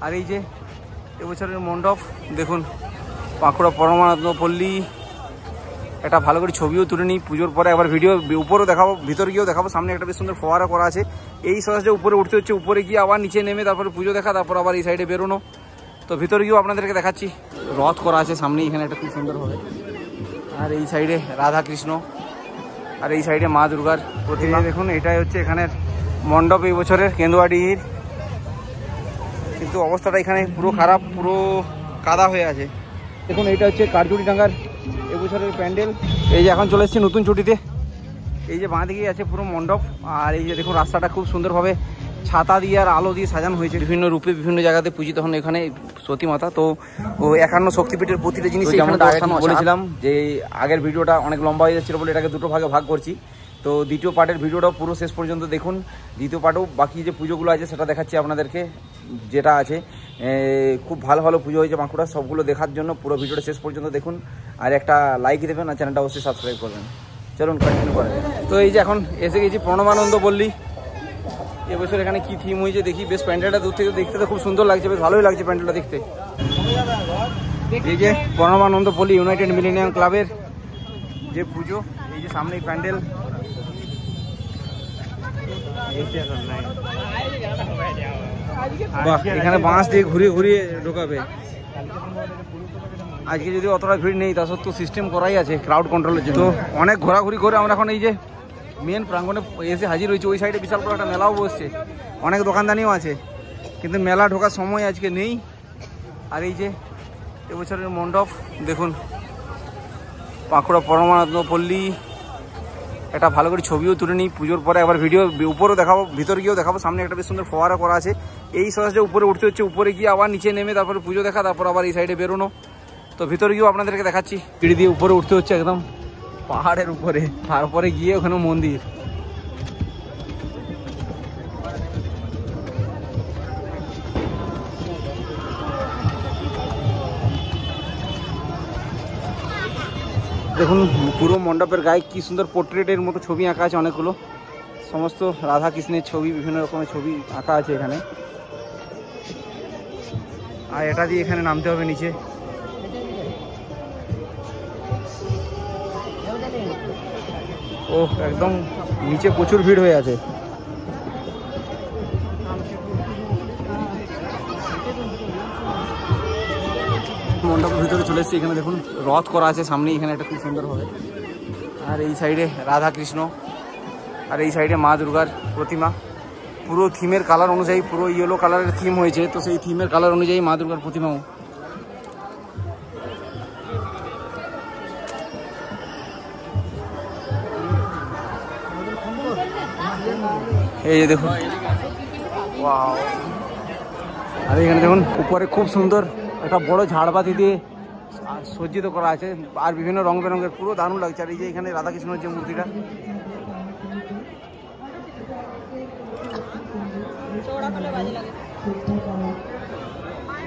আর এই যে এবছরের মণ্ডপ দেখুন, বাঁকুড়া পরমানন্দ পল্লী। একটা ভালো করে ছবিও তুলে নিই পুজোর পরে, একবার ভিডিও উপরেও দেখাবো, ভিতরে গিয়েও দেখাবো। সামনে একটা বেশ সুন্দর ফোয়ারা করা আছে। এই সোজা উপরে উঠতে হচ্ছে, উপরে গিয়ে আবার নিচে নেমে তারপরে পুজো দেখা, তারপর আবার এই সাইডে বেরোনো। তো ভিতরে গিয়েও আপনাদেরকে দেখাচ্ছি। রথ করা আছে সামনে এখানে একটা খুব সুন্দর হবে। আর এই সাইডে রাধা কৃষ্ণ, আর এই সাইডে মা দুর্গার প্রতিমা। দেখুন এটাই হচ্ছে এখানের মণ্ডপ এই বছরের কেন্দুয়াডিহির। কিন্তু অবস্থাটা এখানে পুরো খারাপ, পুরো কাদা হয়ে আছে। দেখুন এটা হচ্ছে কারচুটিডাঙ্গার এবছরের প্যান্ডেল। এই যে এখন চলে এসেছি নতুন ছুটিতে। এই যে বাঁ দিকেই আছে পুরো মণ্ডপ। আর এই যে দেখুন রাস্তাটা খুব সুন্দরভাবে ছাতা দিয়ে আর আলো দিয়ে সাজানো হয়েছে, বিভিন্ন রূপে বিভিন্ন জায়গাতে পূজিত হন এখানে সতী মাতা। তো 51 শক্তিপীঠের প্রতিটা জিনিস বলেছিলাম যে আগের ভিডিওটা অনেক লম্বা হয়ে যাচ্ছিল বলে এটাকে দুটো ভাগে ভাগ করছি। তো দ্বিতীয় পার্টের ভিডিওটাও পুরো শেষ পর্যন্ত দেখুন। দ্বিতীয় পার্টেও বাকি যে পুজোগুলো আছে সেটা দেখাচ্ছি আপনাদেরকে, যেটা আছে খুব ভালো ভালো পুজো হয়েছে বাঁকুড়া। সবগুলো দেখার জন্য পুরো ভিডিওটা শেষ পর্যন্ত দেখুন, আর একটা লাইক দেবেন আর চ্যানেলটা অবশ্যই সাবস্ক্রাইব করবেন। চলুন কন্টিনিউ করেন। তো এই যে এখন এসে গেছি প্রণবানন্দ পল্লী। এবছর এখানে কি থিম হয়েছে দেখি। বেশ প্যান্ডেলটা দূর থেকে দেখতে তো খুব সুন্দর লাগছে, বেশ ভালোই লাগছে প্যান্ডেলটা দেখতে। এই যে প্রণবানন্দ পল্লী ইউনাইটেড মিলেনিয়াম ক্লাবের যে পুজো, এই যে সামনে প্যান্ডেল। বাহ, এখানে বাঁশ দিয়ে ঘুরিয়ে ঘুরিয়ে ঢোকাবে। আজকে যদি অতটা ভিড় নেই তা সত্ত্বেও সিস্টেম করাই আছে ক্রাউড কন্ট্রোলের জন্য। তো অনেক ঘোরাঘুরি করে আমরা এখন এই যে মেন প্রাঙ্গণে এসে হাজির হয়েছে। ওই সাইডে বিশাল বড় একটা মেলাও বসছে, অনেক দোকানদানিও আছে, কিন্তু মেলা ঢোকার সময় আজকে নেই। আর এই যে এবছরের মণ্ডপ দেখুন, বাঁকুড়া পরমানন্দ পল্লী। একটা ভালো করে ছবিও তুলে নিই পুজোর পরে, একবার ভিডিও উপরেও দেখাবো, ভিতরে গিয়েও দেখাবো। সামনে একটা বেশ সুন্দর ফোয়ারা করা আছে। এই সোজা উপরে উঠতে হচ্ছে, উপরে গিয়ে আবার নিচে নেমে তারপরে পুজো দেখা, তারপর আবার এই সাইডে বেরোনো। তো ভিতরে গিয়েও আপনাদেরকে দেখাচ্ছি। সিঁড়ি দিয়ে উপরে উঠতে হচ্ছে একদম পাহাড়ের উপরে, তারপরে গিয়ে ওখানে মন্দির। দেখুন পুরো মণ্ডপের গায়ে কি সুন্দর পোর্ট্রেটের মতো ছবি আঁকা আছে, অনেকগুলো সমস্ত রাধা কৃষ্ণের ছবি, বিভিন্ন রকমের ছবি আঁকা আছে এখানে। আর এটা দিয়ে এখানে নামতে হবে নিচে। ও একদম নিচে প্রচুর ভিড় হয়ে আছে। মণ্ডপের ভিতরে চলে এসেছি। এখানে দেখুন রথ করা আছে সামনে এখানে একটা খুব সুন্দর হবে। আর এই সাইডে রাধা কৃষ্ণ, আর এই সাইডে মা দুর্গার প্রতিমা। পুরো থিমের কালার অনুযায়ী, পুরো ইয়েলো কালারের থিম হয়েছে, তো সেই থিমের কালার অনুযায়ী মা দুর্গার প্রতিমাও। এই যে দেখুন, ওয়াও। আর এখানে দেখুন উপরে খুব সুন্দর একটা বড় ঝাড়বাতি দিয়ে সজ্জিত করা আছে, আর বিভিন্ন রং বেরঙের, পুরো দারুণ লাগছে। আর এই যে এখানে রাধাকৃষ্ণের যে মূর্তিটা,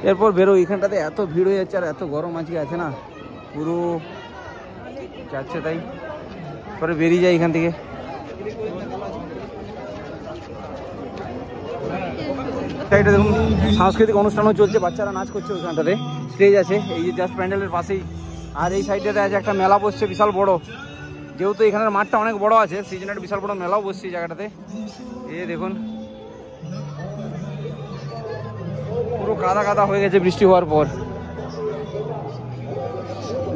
এরপর বেরো। এখানটাতে এত ভিড় হয়ে যাচ্ছে আর এত গরম আজকে আছে না, পুরো যাচ্ছে তাই। পরে বেরিয়ে যায় এখান থেকে। এটা দেখুন সাংস্কৃতিক অনুষ্ঠানও চলছে, বাচ্চারা নাচ করছে ওইখানটাতে, স্টেজ আছে এই যে জাস্ট প্যান্ডেলের পাশেই। আর এই সাইডটাতে আছে একটা মেলা বসছে বিশাল বড়, যেহেতু এখানের মাঠটা অনেক বড় আছে সেই জন্য একটা বিশাল বড় মেলাও বসছে এই জায়গাটাতে। এই দেখুন পুরো কাদা কাদা হয়ে গেছে বৃষ্টি হওয়ার পর।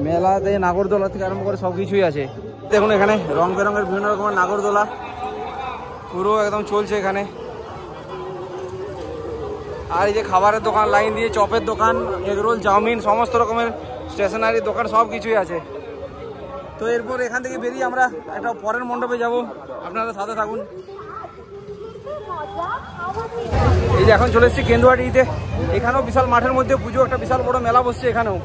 মেলাতে নাগরদোলা থেকে আরম্ভ করে সব কিছুই আছে। দেখুন এখানে রং বেরঙের বিভিন্ন রকমের নাগরদোলা পুরো একদম চলছে এখানে। আর এই যে খাবারের দোকান লাইন দিয়ে, চপের দোকান, এগরোল, চাউমিন, সমস্ত রকমের স্টেশনারি দোকান সব কিছুই আছে। তো এরপর এখান থেকে বেরিয়ে আমরা একটা পরের মণ্ডপে যাব, আপনারা সাথে থাকুন। এই যে এখন চলে এসেছি কেন্দুয়াডিহিতে। এখানেও বিশাল মাঠের মধ্যে পুজো, একটা বিশাল বড় মেলা বসছে এখানেও।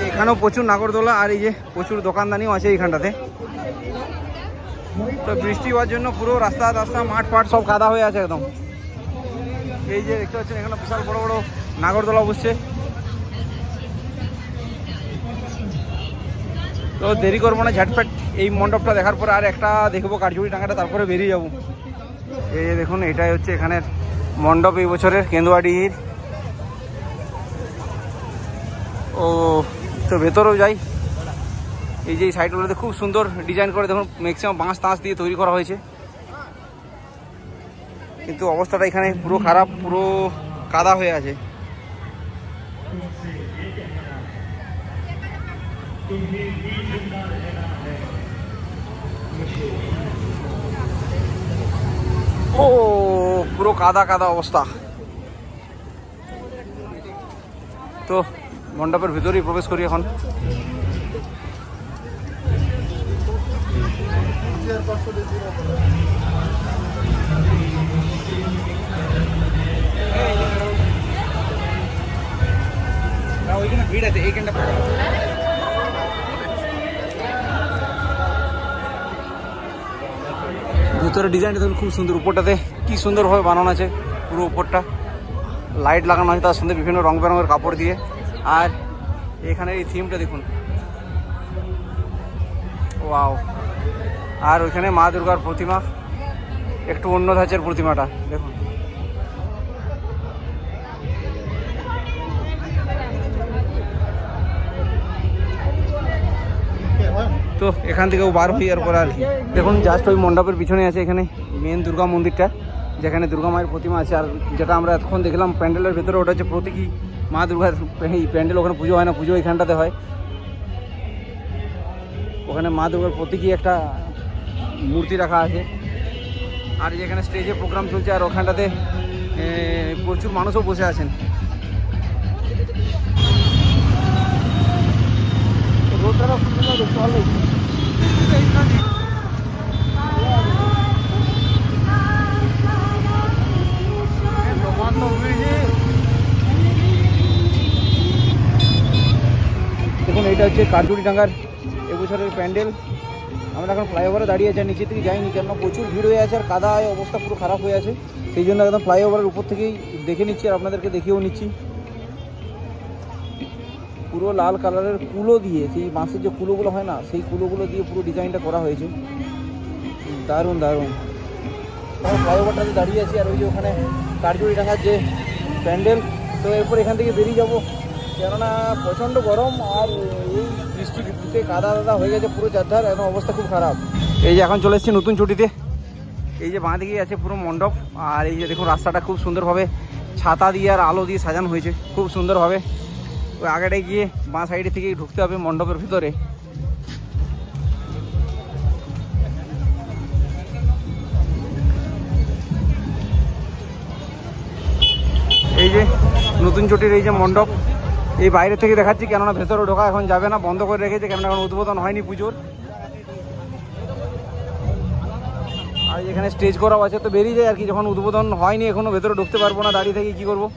এখানেও প্রচুর নাগরদোলা আর এই যে প্রচুর দোকানদানিও আছে এইখানটাতে। তো বৃষ্টি হওয়ার জন্য পুরো রাস্তা মাঠ ফাট সব কাদা হয়ে আছে একদম। এই যে দেখতে পাচ্ছেন এখানে বিশাল বড় বড় নাগরদোলা বসছে। তো দেরি করবো না, ঝটপট এই মণ্ডপটা দেখার পরে আর একটা দেখবো কারচুপিডাঙ্গাটা, তারপরে বেরিয়ে যাবো। এই যে দেখুন এটাই হচ্ছে এখানের মণ্ডপ এই বছরের কেন্দুয়াডিহির। ও তো ভেতরেও যাই। এই যে সাইডগুলোতে খুব সুন্দর ডিজাইন করে দেখুন, ম্যাক্সিমাম বাঁশ টাঁশ দিয়ে তৈরি করা হয়েছে, কিন্তু অবস্থাটা এখানে পুরো খারাপ, পুরো কাদা হয়ে আছে। ও পুরো কাদা কাদা অবস্থা। তো মণ্ডপের ভিতরেই প্রবেশ করি এখন। ভিড় আছে এইখানটা। ভিতরে ডিজাইনটা দেখুন খুব সুন্দর, উপরটাতে কি সুন্দরভাবে বানানো আছে, পুরো উপরটা লাইট লাগানো আছে, তার সঙ্গে বিভিন্ন রং বেরঙের কাপড় দিয়ে। আর এখানে এই থিমটা দেখুন, ওয়াও। আর ওইখানে মা দুর্গার প্রতিমা, একটু অন্য ধাঁচের প্রতিমাটা দেখুন। তো এখান থেকেও বার হই আর পরে আর কি দেখুন, জাস্ট ওই মণ্ডপের পিছনে আছে এখানে মেন দুর্গা মন্দিরটা, যেখানে দুর্গা মায়ের প্রতিমা আছে। আর যেটা আমরা এতক্ষণ দেখলাম প্যান্ডেলের ভেতরে, ওটা হচ্ছে প্রতীকী মা দুর্গার এই প্যান্ডেল। ওখানে পুজো হয় না, পুজো এখানটাতে হয়। ওখানে মা দুর্গার প্রতীকী একটা মূর্তি রাখা আছে। আর যেখানে স্টেজে প্রোগ্রাম চলছে, আর ওখানটাতে প্রচুর মানুষও বসে আছেন। রোডটা দেখতে ভালো। দেখুন এইটা হচ্ছে কারচুড়িডাঙ্গার এবছরের প্যান্ডেল। আমরা এখন ফ্লাইওভারে দাঁড়িয়ে আছি, নিচে থেকে যাইনি, কেননা প্রচুর ভিড় হয়ে আছে আর কাদা অবস্থা পুরো খারাপ হয়ে আছে। সেই জন্য একদম ফ্লাইওভারের উপর থেকেই দেখে নিচ্ছি আর আপনাদেরকে দেখিয়েও নিচ্ছি। পুরো লাল কালারের কুলো দিয়ে, সেই বাঁশের যে কুলোগুলো হয় না, সেই কুলোগুলো দিয়ে পুরো ডিজাইনটা করা হয়েছে। দারুণ দারুণ। ফ্লাইওভারটাতে দাঁড়িয়ে আছি আর ওই যে ওখানে কারচুড়িডাঙ্গার যে প্যান্ডেল। তো এরপর এখান থেকে বেরিয়ে যাবো, কেননা প্রচণ্ড গরম আর এই বৃষ্টিতে কাদা দাদা হয়ে গেছে পুরো চারধার, এখন অবস্থা খুব খারাপ। এই যে এখন চলে এসেছি নতুন ছুটিতে। এই যে বাঁ দিকেই আছে পুরো মণ্ডপ। আর এই যে দেখুন রাস্তাটা খুব সুন্দরভাবে ছাতা দিয়ে আর আলো দিয়ে সাজানো হয়েছে খুব সুন্দরভাবে। ওই আগেটায় গিয়ে বাঁ সাইডে থেকেই ঢুকতে হবে মণ্ডপের ভিতরে। এই যে নতুন চটির এই যে মণ্ডপ, এই বাইরে থেকে দেখাচ্ছি, কেননা ভেতরে ঢোকা এখন যাবে না, বন্ধ করে রেখেছে, কেননা এখন উদ্বোধন হয়নি পুজোর। আর এখানে স্টেজ করাও আছে, তো বেরিয়ে যায় আর কি, যখন উদ্বোধন হয়নি এখনো ভেতরে ঢুকতে পারবো না, দাঁড়িয়ে থেকে কি করবো।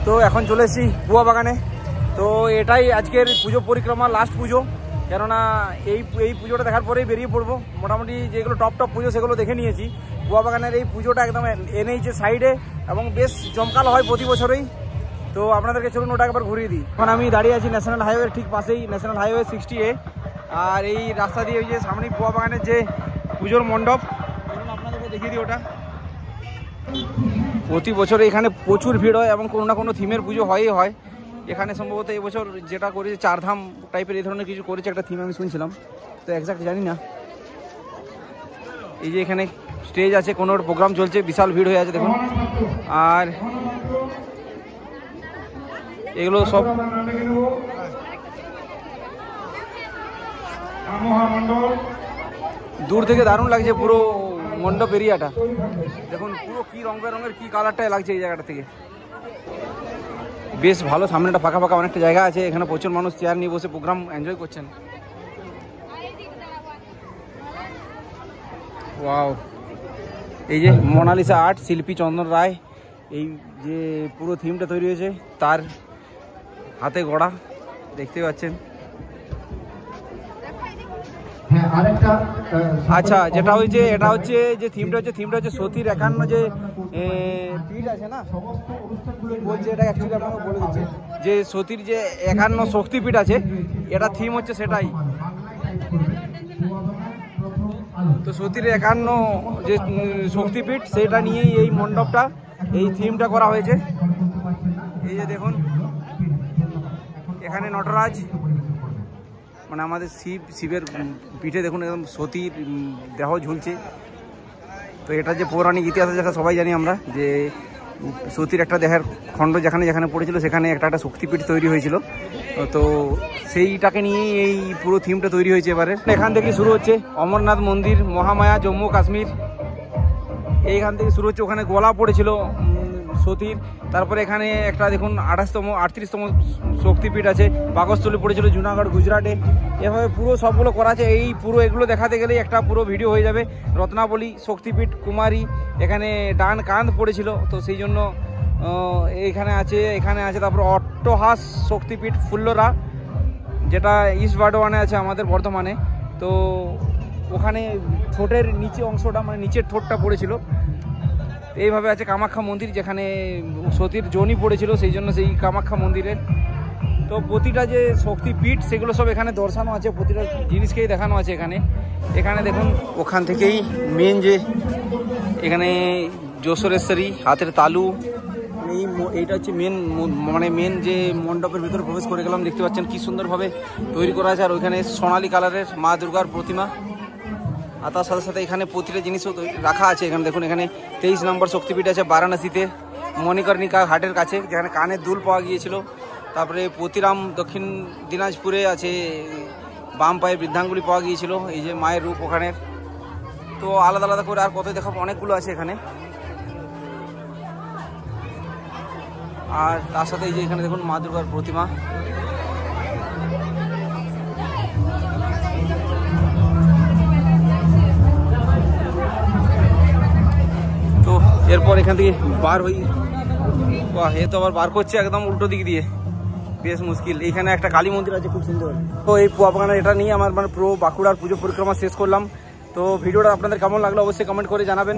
তো এখন চলে এসেছি বুয়া বাগানে। তো এটাই আজকের পুজো পরিক্রমা, লাস্ট পুজো, কেননা এই পুজোটা দেখার পরেই বেরিয়ে পড়বো। মোটামুটি যেগুলো টপ পুজো সেগুলো দেখে নিয়েছি। বুয়া বাগানের এই পুজোটা একদম NH সাইডে এবং বেশ জমকালো হয় প্রতি বছরেই। তো আপনাদেরকে চলুন ওটা একবার ঘুরিয়ে দিই। এখন আমি দাঁড়িয়ে আছি ন্যাশনাল হাইওয়ের ঠিক পাশেই, ন্যাশনাল হাইওয়ে 60A। আর এই রাস্তা দিয়ে ওই যে সামনেই বুয়া বাগানের যে পুজোর মণ্ডপ, আপনাদেরকে দেখিয়ে দিই ওটা। প্রতি বছর এখানে প্রচুর ভিড় হয় এবং কোনো না কোনো থিমের পুজো হয়ই হয়। এখানে সম্ভবত এবছর যেটা করেছে চারধাম টাইপের এই ধরনের কিছু করেছে, একটা থিম আমি শুনছিলাম, তো এক্সাক্ট জানি না। এই যে এখানে স্টেজ আছে, কোনো প্রোগ্রাম চলছে, বিশাল ভিড় হয়ে আছে দেখুন। আর এগুলো সব দূর থেকে দারুণ লাগছে পুরো মণ্ডপ এরিয়াটা দেখুন, পুরো কি রং বেরঙের কি কালারটাই লাগছে এই জায়গাটা থেকে। বেশ ভালো, সামনেটা ফাঁকা ফাঁকা অনেকটা জায়গা আছে, এখানে প্রচুর মানুষ চেয়ার নিয়ে বসে প্রোগ্রাম এনজয় করছেন। ওয়াও, এই যে মোনালিসা আর্ট, শিল্পী চন্দন রায়, এই যে পুরো থিমটা তৈরি হয়েছে তার হাতে গড়া, দেখতে পাচ্ছেন। আচ্ছা, যেটা হয়েছে এটা হচ্ছে যে থিমটা হচ্ছে সতীর 51 যে পীঠ আছে না, বলছে এটা অ্যাকচুয়ালি আপনাকে বলে দিচ্ছে যে সতীর যে 51 শক্তিপীঠ আছে, এটা থিম হচ্ছে সেটাই। তো সতীর 51 যে শক্তিপীঠ সেটা নিয়েই এই মণ্ডপটা, এই থিমটা করা হয়েছে। এই যে দেখুন এখানে নটরাজ, মানে আমাদের শিবের পিঠে দেখুন একদম সতীর দেহ ঝুলছে। তো এটা যে পৌরাণিক ইতিহাস যেটা সবাই জানি আমরা, যে সতীর একটা দেহের খণ্ড যেখানে যেখানে পড়েছিল সেখানে একটা শক্তিপীঠ তৈরি হয়েছিল। তো সেইটাকে নিয়েই এই পুরো থিমটা তৈরি হয়েছে এবারে। এখান থেকে শুরু হচ্ছে অমরনাথ মন্দির, মহামায়া, জম্মু কাশ্মীর, এইখান থেকে শুরু হচ্ছে। ওখানে গলা পড়েছিল সতীর। তারপরে এখানে একটা দেখুন 38তম শক্তিপীঠ আছে, পাকস্থলী পড়েছিল জুনাগড় গুজরাটে। এভাবে পুরো সবগুলো করা আছে। এই পুরো এগুলো দেখাতে গেলেই একটা পুরো ভিডিও হয়ে যাবে। রত্নাবলী শক্তিপীঠ, কুমারী, এখানে ডান কাঁধ পড়েছিল, তো সেই জন্য এখানে আছে। তারপর অট্টহাস শক্তিপীঠ ফুল্লরা, যেটা ইস্ট বর্ধমানে আছে আমাদের বর্ধমানে। তো ওখানে ঠোঁটের নিচে অংশটা, মানে নিচের ঠোঁটটা পড়েছিল। এইভাবে আছে কামাখ্যা মন্দির, যেখানে সতীর যোনি পড়েছিল, সেই জন্য সেই কামাখ্যা মন্দিরের। তো প্রতিটা যে শক্তিপীঠ সেগুলো সব এখানে দর্শানো আছে, প্রতিটা জিনিসকেই দেখানো আছে এখানে। এখানে দেখুন ওখান থেকেই মেন যে এখানে যশোরেশ্বরী হাতের তালু, এইটা হচ্ছে মেন যে মণ্ডপের ভিতরে প্রবেশ করে গেলাম। দেখতে পাচ্ছেন কি সুন্দরভাবে তৈরি করা আছে। আর ওইখানে সোনালী কালারের মা দুর্গার প্রতিমা। আর তার সাথে সাথে এখানে প্রতিটা জিনিসও রাখা আছে। এখানে দেখুন এখানে 23 নম্বর শক্তিপীঠ আছে বারাণসীতে, মণিকর্ণিকা ঘাটের কাছে, যেখানে কানের দুল পাওয়া গিয়েছিল। তারপরে প্রতিরাম দক্ষিণ দিনাজপুরে আছে, বাম পায়ে বৃদ্ধাঙ্গুলি পাওয়া গিয়েছিল। এই যে মায়ের রূপ ওখানের। তো আলাদা আলাদা করে আর কত দেখাবো, অনেকগুলো আছে এখানে। আর তার সাথে এই যে এখানে দেখুন মা দুর্গার প্রতিমা। তো এরপর এখান থেকে বার হই। বাহ, এ তো আবার বার করছে একদম উল্টো দিক দিয়ে, বেশ মুশকিল। এখানে একটা কালী মন্দির আছে খুব সুন্দর। তো এই পুয়া বাগানের এটা নিয়ে আমার মানে পুরো বাঁকুড়ার পুজো পরিক্রমা শেষ করলাম। তো ভিডিওটা আপনাদের কেমন লাগলো অবশ্যই কমেন্ট করে জানাবেন।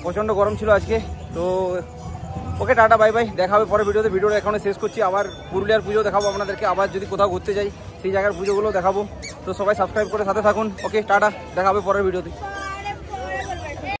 প্রচণ্ড গরম ছিল আজকে। তো ওকে, টাটা, বাই বাই, দেখা হবে পরে ভিডিওতে। ভিডিওটা এখানে শেষ করছি। আবার পুরুলিয়ার পুজো দেখাবো আপনাদেরকে। আবার যদি কোথাও ঘুরতে যাই সেই জায়গার পুজোগুলো দেখাবো। তো সবাই সাবস্ক্রাইব করে সাথে থাকুন। ওকে, টাটা, দেখা হবে পরের ভিডিওতে।